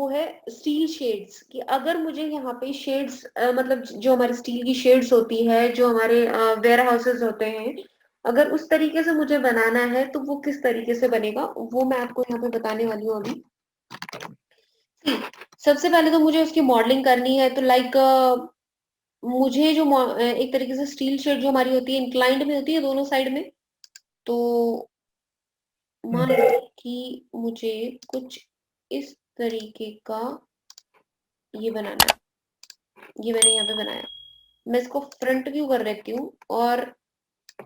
वो है steel shades, कि अगर मुझे यहाँ पे शेड्स मतलब जो हमारी स्टील की शेड्स होती है, जो हमारे वेयर हाउसेस होते हैं, अगर उस तरीके से मुझे बनाना है तो वो किस तरीके से बनेगा वो मैं आपको यहाँ पे बताने वाली हूँ अभी। सबसे पहले तो मुझे उसकी मॉडलिंग करनी है, तो लाइक मुझे जो एक तरीके से स्टील शेड जो हमारी होती है इंक्लाइंड में होती है दोनों साइड में, तो मान लो कि मुझे कुछ इस तरीके का ये बनाना है। ये मैंने यहाँ पे बनाया, मैं इसको फ्रंट व्यू कर लेती हूँ और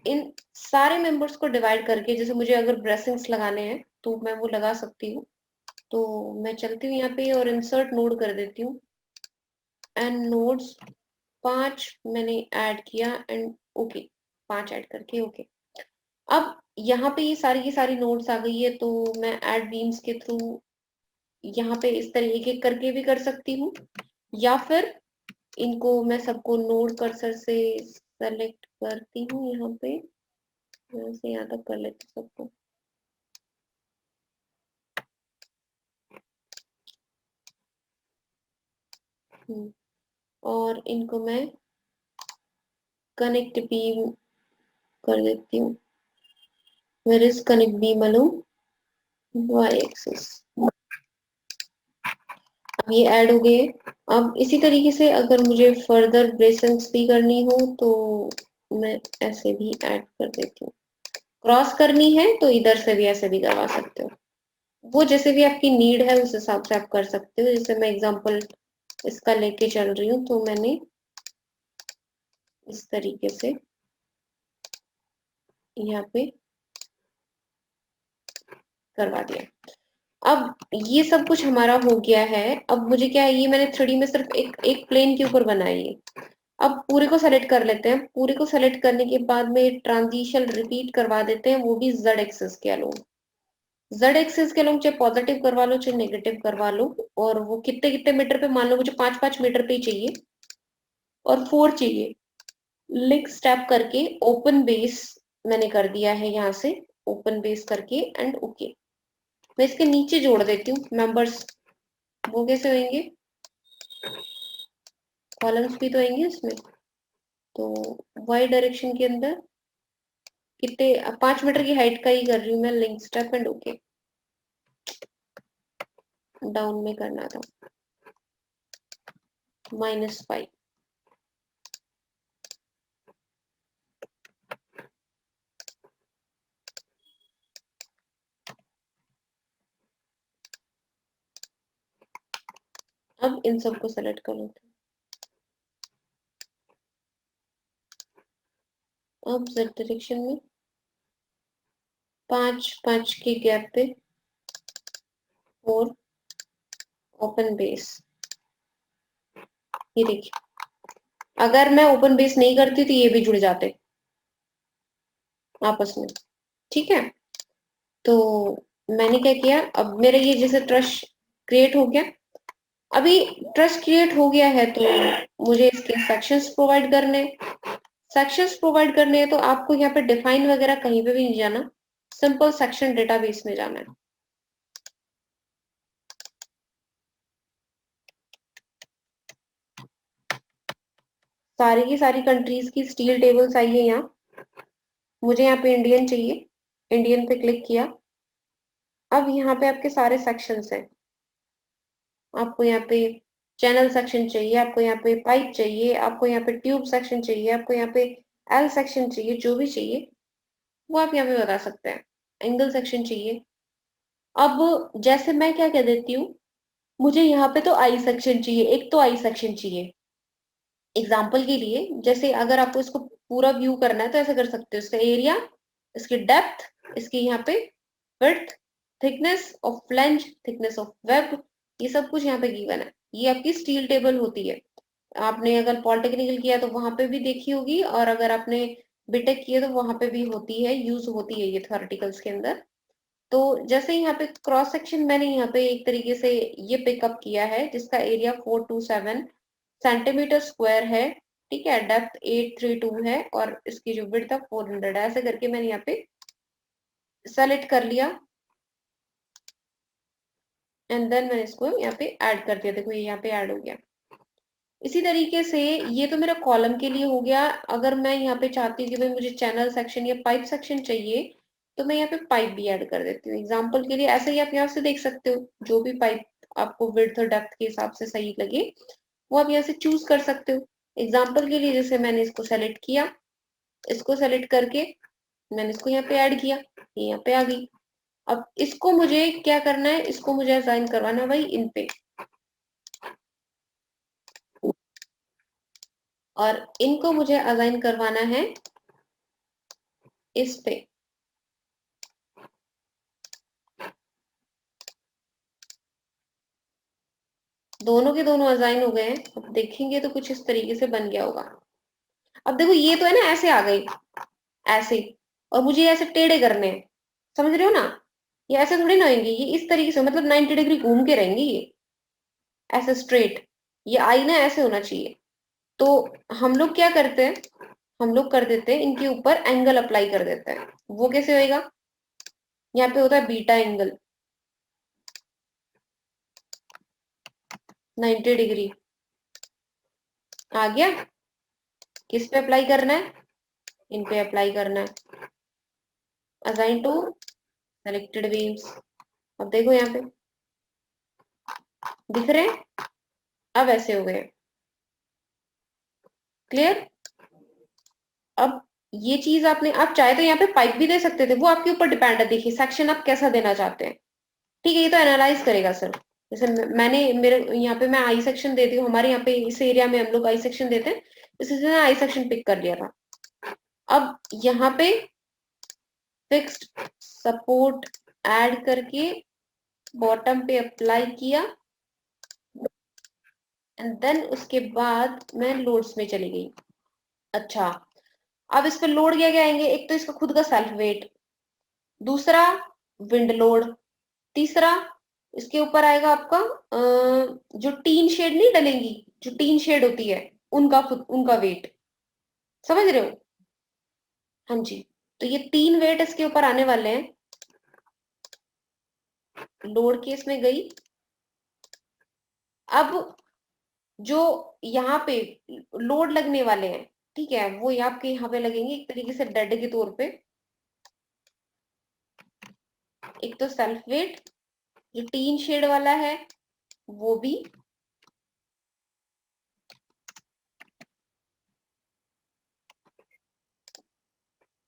इन सारे मेंबर्स को डिवाइड करके, जैसे मुझे अगर ब्रेसिंग्स लगाने हैं तो मैं वो लगा सकती हूँ। तो मैं चलती हूँ यहाँ पे और इंसर्ट नोड कर देती हूँ, एंड नोड्स 5 मैंने ऐड किया, एंड ओके 5 ऐड करके ओके। अब यहाँ पे ये सारी की सारी नोड्स आ गई है, तो मैं ऐड बीम्स के थ्रू यहाँ पे इस तरीके करके भी कर सकती हूँ, या फिर इनको मैं सबको नोड कर्सर से सेलेक्ट करती हूँ, यहाँ पे यहाँ से यहाँ तक कर लेती हूँ सबको। और इनको मैं कनेक्ट बीम कर देती हूँ। Where is connect beam along y axis. अब ये ऐड हो गए। अब इसी तरीके से अगर मुझे फर्दर ब्रेसेंस भी करनी हो तो मैं ऐसे भी ऐड कर देती हूँ। क्रॉस करनी है तो इधर से भी ऐसे भी करवा सकते हो, वो जैसे भी आपकी नीड है उस हिसाब से आप कर सकते हो। जैसे मैं एग्जांपल इसका लेके चल रही हूँ, तो मैंने इस तरीके से यहाँ पे करवा दिया। अब ये सब कुछ हमारा हो गया है। अब मुझे क्या है, ये मैंने 3D में सिर्फ एक एक प्लेन के ऊपर बनाई है। अब पूरे को सेलेक्ट कर लेते हैं। पूरे को सेलेक्ट करने के बाद में ट्रांजिशन रिपीट करवा देते हैं, वो भी जेड एक्सिस के अलोंग। जेड एक्सिस के अलोंग चाहे पॉजिटिव करवा लो चाहे नेगेटिव करवा लो, और वो कितने कितने मीटर पे, मान लो मुझे 5-5 मीटर पे ही चाहिए और 4 चाहिए। लिंक स्टेप करके ओपन बेस मैंने कर दिया है यहाँ से, ओपन बेस करके एंड ओके। मैं इसके नीचे जोड़ देती हूँ मेंबर्स। वो कैसे होंगे, कॉलम्स भी तो आएंगे इसमें। तो वाई डायरेक्शन के अंदर कितने, 5 मीटर की हाइट का ही कर रही हूँ मैं। Link step and okay. Down में करना था -5। अब इन सबको सेलेक्ट कर लेते हैं। अब जेड डायरेक्शन में 5-5 के गैप पे 4 ओपन बेस। ये देखिए, अगर मैं ओपन बेस नहीं करती तो ये भी जुड़ जाते आपस में। ठीक है, तो मैंने क्या किया, अब मेरे ये जैसे ट्रस्ट क्रिएट हो गया। अभी ट्रस्ट क्रिएट हो गया है तो मुझे इसके सेक्शंस प्रोवाइड करने। सेक्शंस प्रोवाइड करने हैं तो आपको यहाँ पे डिफाइन वगैरह कहीं पे भी नहीं जाना, सिंपल सेक्शन डेटाबेस में जाना है। सारी की सारी कंट्रीज की स्टील टेबल्स आई है यहाँ। मुझे यहाँ पे इंडियन चाहिए, इंडियन पे क्लिक किया। अब यहाँ पे आपके सारे सेक्शंस हैं। आपको यहाँ पे चैनल सेक्शन चाहिए, आपको यहाँ पे पाइप चाहिए, आपको यहाँ पे ट्यूब सेक्शन चाहिए, आपको यहाँ पे एल सेक्शन चाहिए, जो भी चाहिए वो आप यहाँ पे बता सकते हैं। एंगल सेक्शन चाहिए। अब जैसे मैं क्या कह देती हूँ, मुझे यहाँ पे तो आई सेक्शन चाहिए, एक तो आई सेक्शन चाहिए। एग्जाम्पल के लिए, जैसे अगर आपको इसको पूरा व्यू करना है तो ऐसे कर सकते हो। इसका एरिया, इसकी डेप्थ, इसकी यहाँ पे width, thickness of flange, thickness of web, ये सब कुछ यहाँ पे गिवन है। ये आपकी स्टील टेबल होती है। आपने अगर पॉलिटेक्निकल किया तो वहां पे भी देखी होगी, और अगर आपने बीटेक किया तो वहां पे भी होती है, यूज होती है ये थ्योरेटिकल्स के अंदर। तो जैसे यहाँ पे क्रॉस सेक्शन मैंने यहाँ पे एक तरीके से ये पिकअप किया है, जिसका एरिया 427 सेंटीमीटर स्क्वायर है। ठीक है, डेप्थ 832 है, और इसकी जो विड्थ है 400 है। ऐसे करके मैंने यहाँ पे सेलेक्ट कर लिया। एंड देन मैंने इसको यहाँ पे ऐड कर दिया, देखो ये यहाँ पे ऐड हो गया। इसी तरीके से ये तो मेरा कॉलम के लिए हो गया। अगर मैं यहाँ पे चाहती हूँ कि भाई मुझे चैनल सेक्शन या पाइप सेक्शन चाहिए, तो मैं यहाँ पे पाइप भी ऐड कर देती हूँ। एग्जाम्पल के लिए ऐसे ही आप यहाँ से देख सकते हो, जो भी पाइप आपको विड्थ और डेप्थ के हिसाब से सही लगे वो आप यहाँ से चूज कर सकते हो। एग्जाम्पल के लिए जैसे मैंने इसको सेलेक्ट किया, इसको सेलेक्ट करके मैंने इसको यहाँ पे ऐड किया, ये यहाँ पे आ गई। अब इसको मुझे क्या करना है, इसको मुझे असाइन करवाना है भाई इन पे, और इनको मुझे असाइन करवाना है इस पे। दोनों के दोनों असाइन हो गए हैं। अब देखेंगे तो कुछ इस तरीके से बन गया होगा। अब देखो ये तो है ना ऐसे आ गए, ऐसे, और मुझे ऐसे टेढ़े करने हैं, समझ रहे हो ना। ये ऐसे थोड़ी ना होंगे, ये इस तरीके से मतलब 90 डिग्री घूम के रहेंगे ये, ऐसे स्ट्रेट। ये आई ना ऐसे होना चाहिए। तो हम लोग क्या करते हैं, हम लोग कर देते हैं इनके ऊपर एंगल अप्लाई कर देते हैं। वो कैसे होएगा, यहाँ पे होता है बीटा एंगल 90 डिग्री आ गया। किस पे अप्लाई करना है, इन पे अप्लाई करना है, असाइन टू सेलेक्टेड बीम्स। अब देखो यहाँ पे दिख रहे हैं, अब ऐसे हो गए, क्लियर। अब ये चीज आपने, आप चाहे तो यहाँ पे पाइप भी दे सकते थे, वो आपके ऊपर डिपेंड है। देखिए सेक्शन आप कैसा देना चाहते हैं, ठीक है, ये तो एनालाइज करेगा सर। जैसे मैंने मेरे यहाँ पे मैं आई सेक्शन देती हूँ, हमारे यहाँ पे इस एरिया में हम लोग आई सेक्शन देते हैं, इसलिए मैंने आई सेक्शन पिक कर लिया था। अब यहाँ पे फिक्स्ड सपोर्ट ऐड करके बॉटम पे अप्लाई किया, एंड देन उसके बाद मैं लोड्स में चली गई। अच्छा, अब इस पे लोड क्या क्या आएंगे, एक तो इसका खुद का सेल्फ वेट, दूसरा विंड लोड, तीसरा इसके ऊपर आएगा आपका जो टीन शेड नहीं डलेंगी, जो टीन शेड होती है उनका खुद उनका वेट, समझ रहे हो। हाँ जी, तो ये 3 वेट इसके ऊपर आने वाले हैं। लोड केस में गई। अब जो यहाँ पे लोड लगने वाले हैं, ठीक है, वो आपके यहाँ पे लगेंगे एक तरीके से डेड के तौर पे। एक तो सेल्फ वेट जो टीन शेड वाला है वो भी,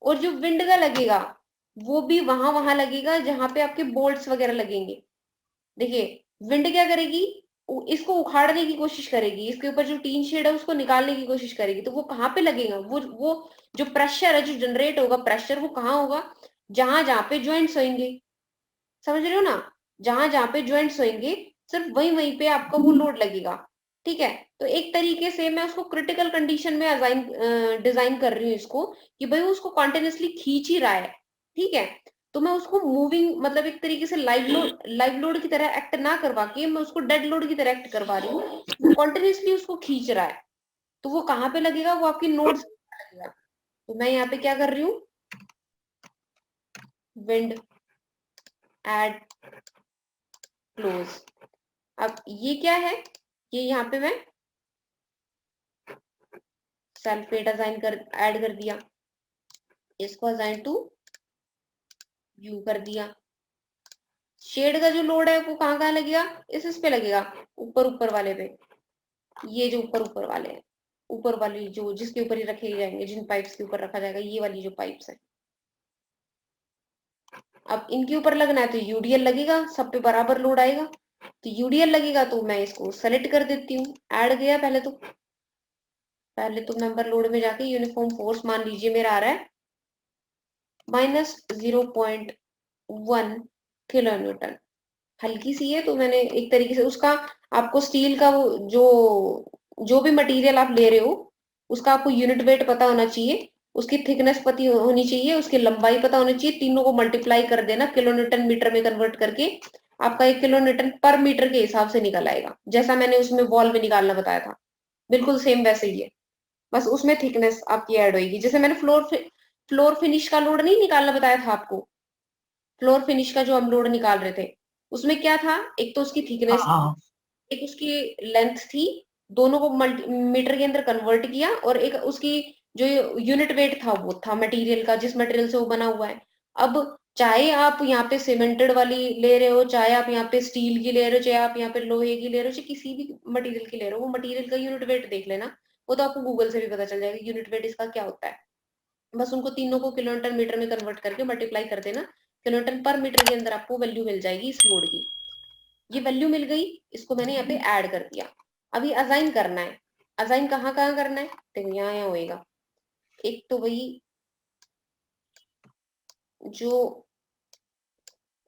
और जो विंड का लगेगा वो भी वहां वहां लगेगा जहां पे आपके बोल्ट्स वगैरह लगेंगे। देखिए विंड क्या करेगी, इसको उखाड़ने की कोशिश करेगी, इसके ऊपर जो टीन शेड है उसको निकालने की कोशिश करेगी। तो वो कहाँ पे लगेगा, वो जो प्रेशर है जो जनरेट होगा प्रेशर, वो कहाँ होगा, जहां जहां पे ज्वाइंट्स होंगे, समझ रहे हो ना। जहां जहां पे ज्वाइंट्स होंगे सिर्फ वहीं वहीं पे आपका वो लोड लगेगा, ठीक है। तो एक तरीके से मैं उसको क्रिटिकल कंडीशन में असाइन डिजाइन कर रही हूँ इसको, कि भाई वो उसको कॉन्टिन्यूसली खींच ही रहा है, ठीक है। तो मैं उसको मूविंग मतलब एक तरीके से लाइव लोड की तरह एक्ट ना करवा के मैं उसको डेड लोड की तरह एक्ट करवा रही हूँ। वो कॉन्टिन्यूसली उसको खींच रहा है, तो वो कहाँ पे लगेगा, वो आपकी नोड्स लगेगा। तो मैं यहाँ पे क्या कर रही हूँ, विंड एड क्लोज। अब ये क्या है, ये यहाँ पे मैं सेल्फ वेट असाइन कर ऐड कर दिया, इसको असाइन टू व्यू कर दिया। शेड का जो लोड है वो कहाँ कहाँ लगेगा, इस पे लगेगा, ऊपर ऊपर वाले पे, ये जो ऊपर ऊपर वाले हैं, ऊपर वाली जो जिसके ऊपर ही रखे जाएंगे, जिन पाइप्स के ऊपर रखा जाएगा, ये वाली जो पाइप्स है। अब इनके ऊपर लगना है तो यूडीएल लगेगा, सब पे बराबर लोड आएगा। तो यूडीएल लगेगा तो मैं इसको सेलेक्ट कर देती हूँ, ऐड गया। पहले तो मेंबर लोड में जाके यूनिफॉर्म फोर्स मान लीजिए मेरा आ रहा है -0.1 किलो न्यूटन। हल्की सी है तो मैंने एक तरीके से उसका, आपको स्टील का वो जो भी मटेरियल आप ले रहे हो उसका आपको यूनिट वेट पता होना चाहिए, उसकी थिकनेस पता होनी चाहिए, उसकी लंबाई पता होनी चाहिए। तीनों को मल्टीप्लाई कर देना, किलो न्यूटन मीटर में कन्वर्ट करके आपका 1 किलो न्यूटन पर मीटर के हिसाब से निकल आएगा, जैसा मैंने उसमें वॉल में निकालना बताया था, बिल्कुल सेम वैसे ही है। बस उसमें थिकनेस आपकी ऐड होगी। जैसे मैंने फ्लोर फिनिश का लोड नहीं निकालना बताया था आपको, फ्लोर फिनिश का जो हम लोड निकाल रहे थे, उसमें क्या था, एक तो उसकी हाँ थिकनेस हाँ थी, हाँ। एक उसकी लेंथ थी, दोनों को मीटर के अंदर कन्वर्ट किया, और एक उसकी जो यूनिट वेट था वो था मटेरियल का, जिस मटेरियल से वो बना हुआ है। अब चाहे आप यहाँ पे सीमेंटेड वाली ले रहे हो, चाहे आप यहाँ पे स्टील की ले रहे हो, चाहे आप यहाँ पे लोहे की ले रहे हो, चाहे किसी भी मटेरियल की ले रहे हो, वो मटेरियल का यूनिट वेट देख लेना। वो तो आपको गूगल से भी पता चल जाएगा यूनिट वेट इसका क्या होता है। बस उनको तीनों को किलोमीटर मीटर में कन्वर्ट करके मल्टीप्लाई कर देना, किलोमीटर पर मीटर के अंदर आपको वैल्यू मिल जाएगी इस लोड की। ये वैल्यू मिल गई, इसको मैंने यहाँ पे ऐड कर दिया। अभी असाइन करना है। असाइन कहाँ कहाँ करना है, देखो यहाँ यहाँ होएगा। एक तो वही जो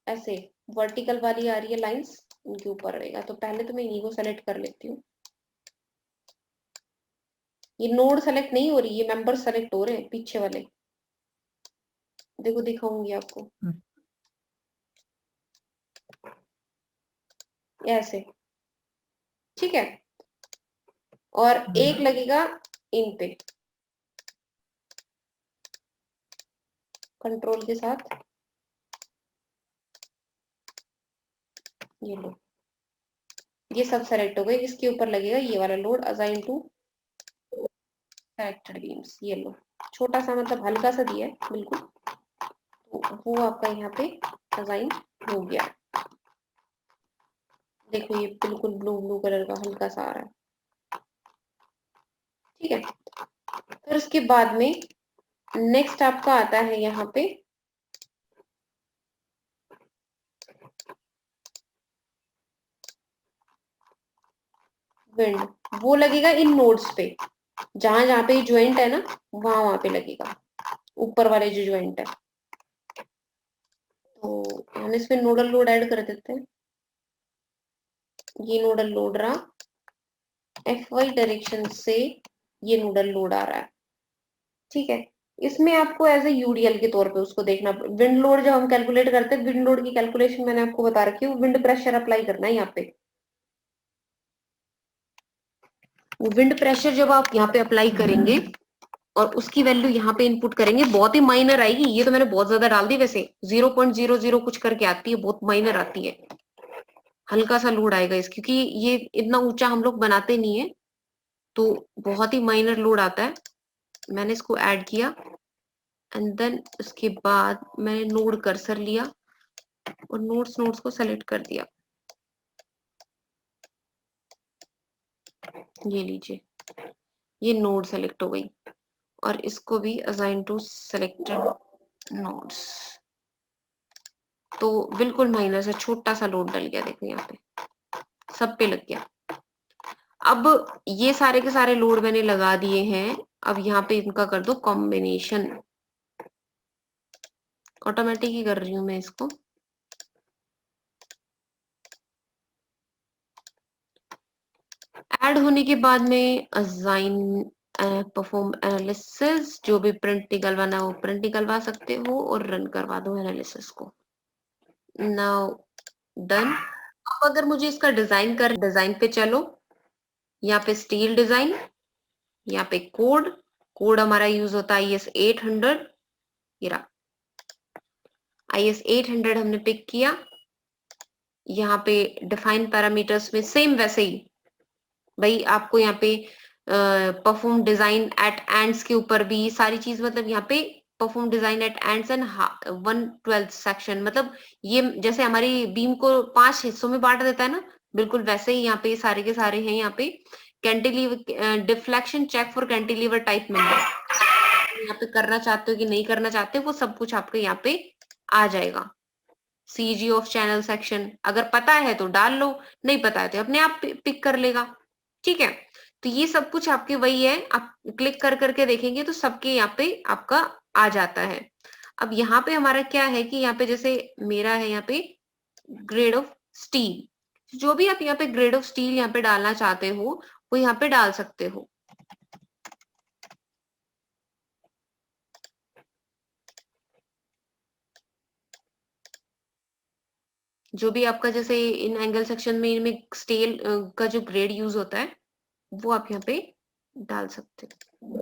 ऐसे वर्टिकल वाली आ रही है लाइंस, उनके ऊपर रहेगा। तो पहले तो मैं इन्हीं को सेलेक्ट कर लेती हूँ। ये नोड सेलेक्ट नहीं हो रही, ये मेंबर सेलेक्ट हो रहे हैं पीछे वाले। देखो दिखाऊंगी आपको हम्म, ऐसे, ठीक है। और एक हम्म, लगेगा इन पे, कंट्रोल के साथ, ये लो, ये सब सेलेक्ट हो गए। इसके ऊपर लगेगा ये वाला load, assign to selected beams. ये लो, छोटा सा मतलब हल्का सा दिया है बिल्कुल, तो वो आपका यहाँ पे असाइन हो गया। देखो ये बिल्कुल ब्लू ब्लू कलर का हल्का सा आ रहा है, ठीक है। फिर उसके बाद में नेक्स्ट आपका आता है यहाँ पे विंड। वो लगेगा इन नोड्स पे, जहां जहां पे ज्वाइंट है ना, वहां वहां पे लगेगा, ऊपर वाले जो ज्वाइंट है। तो हम इसमें नोडल लोड ऐड कर देते हैं। ये नोडल लोड रहा, FY डायरेक्शन से ये नोडल लोड आ रहा है, ठीक है। इसमें आपको एज ए यूडीएल के तौर पे उसको देखना। विंड लोड जब हम कैलकुलेट करते हैं, विंड लोड की कैलकुलेशन मैंने आपको बता रखी है, विंड प्रेशर अप्लाई करना है यहाँ पे। वो विंड प्रेशर जब आप यहाँ पे अप्लाई करेंगे और उसकी वैल्यू यहाँ पे इनपुट करेंगे, बहुत ही माइनर आएगी। ये तो मैंने बहुत ज्यादा डाल दी, वैसे 0.00 कुछ करके आती है, बहुत माइनर आती है। हल्का सा लोड आएगा इस, क्योंकि ये इतना ऊंचा हम लोग बनाते नहीं है, तो बहुत ही माइनर लोड आता है। मैंने इसको ऐड किया, एंड देन उसके बाद मैंने नोड कर्सर लिया और नोड्स नोड्स को सेलेक्ट कर दिया। ये लीजिए, ये नोड सेलेक्ट हो गई, और इसको भी असाइन टू सेलेक्टेड नोड्स। तो बिल्कुल माइनर से छोटा सा लोड डल गया, देखो यहाँ पे सब पे लग गया। अब ये सारे के सारे लोड मैंने लगा दिए हैं। अब यहाँ पे इनका कर दो कॉम्बिनेशन। ऑटोमेटिक ही कर रही हूँ मैं इसको। ऐड होने के बाद में असाइन परफॉर्म एनालिसिस, जो भी प्रिंट निकलवाना है वो प्रिंट निकलवा सकते हो, और रन करवा दो एनालिसिस को। Now done. अब अगर मुझे इसका डिजाइन कर, डिजाइन पे चलो, यहाँ पे स्टील डिजाइन, यहाँ पे कोड, कोड हमारा यूज होता है IS 800। ये रहा, IS 800 हमने पिक किया। यहाँ पे डिफाइन पैरामीटर्स में सेम वैसे ही भाई आपको यहाँ पे परफॉर्म डिजाइन एट एंड्स के ऊपर भी सारी चीज, मतलब यहाँ पे perform design eight ends and 1/12 section, मतलब ये जैसे हमारी बीम को 5 हिस्सों में बांट देता है ना, बिल्कुल वैसे ही यहाँ पे सारे के सारे हैं। यहाँ पे cantilever deflection check for cantilever type member, यहाँ पे करना चाहते हो कि नहीं करना चाहते हो, वो सब कुछ आपके यहाँ पे आ जाएगा। CG ऑफ चैनल सेक्शन अगर पता है तो डाल लो, नहीं पता है तो अपने आप पिक कर लेगा, ठीक है। तो ये सब कुछ आपके वही है, आप क्लिक कर करके देखेंगे तो सबके यहाँ पे आपका आ जाता है। अब यहाँ पे हमारा क्या है कि यहाँ पे जैसे मेरा है यहाँ पे ग्रेड ऑफ स्टील, जो भी आप यहाँ पे ग्रेड ऑफ स्टील यहाँ पे डालना चाहते हो वो यहाँ पे डाल सकते हो। जो भी आपका जैसे इन एंगल सेक्शन में इनमें स्टील का जो ग्रेड यूज होता है वो आप यहाँ पे डाल सकते हो।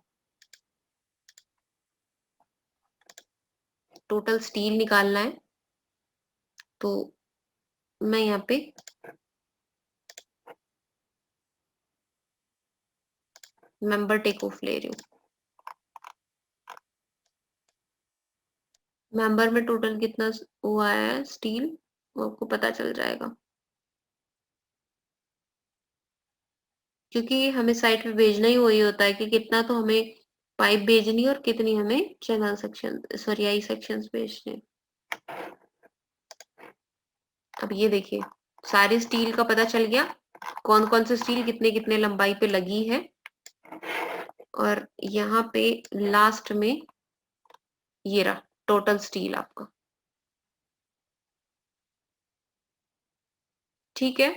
टोटल स्टील निकालना है, तो मैं यहाँ पे मेंबर टेक ऑफ ले रही हूँ। मेंबर में टोटल कितना हुआ है स्टील, वो आपको पता चल जाएगा, क्योंकि हमें साइट पे भेजना ही वही होता है कि कितना तो हमें पाइप भेजनी है और कितनी हमें channel section sorry I sections भेजने। अब ये देखिए सारी स्टील का पता चल गया, कौन कौन सी स्टील कितने कितने लंबाई पे लगी है, और यहाँ पे लास्ट में ये रहा टोटल स्टील आपका। ठीक है,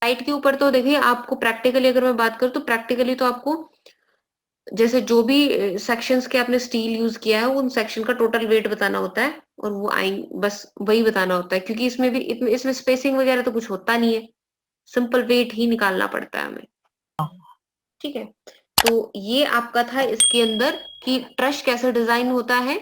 साइट के ऊपर तो देखिए आपको प्रैक्टिकली अगर मैं बात करूँ तो प्रैक्टिकली तो आपको जैसे जो भी सेक्शंस के आपने स्टील यूज किया है उन सेक्शन का टोटल वेट बताना होता है, और वो आई बस वही बताना होता है, क्योंकि इसमें भी इसमें स्पेसिंग वगैरह तो कुछ होता नहीं है, सिंपल वेट ही निकालना पड़ता है हमें। ठीक है, तो ये आपका था इसके अंदर कि ट्रश कैसे डिजाइन होता है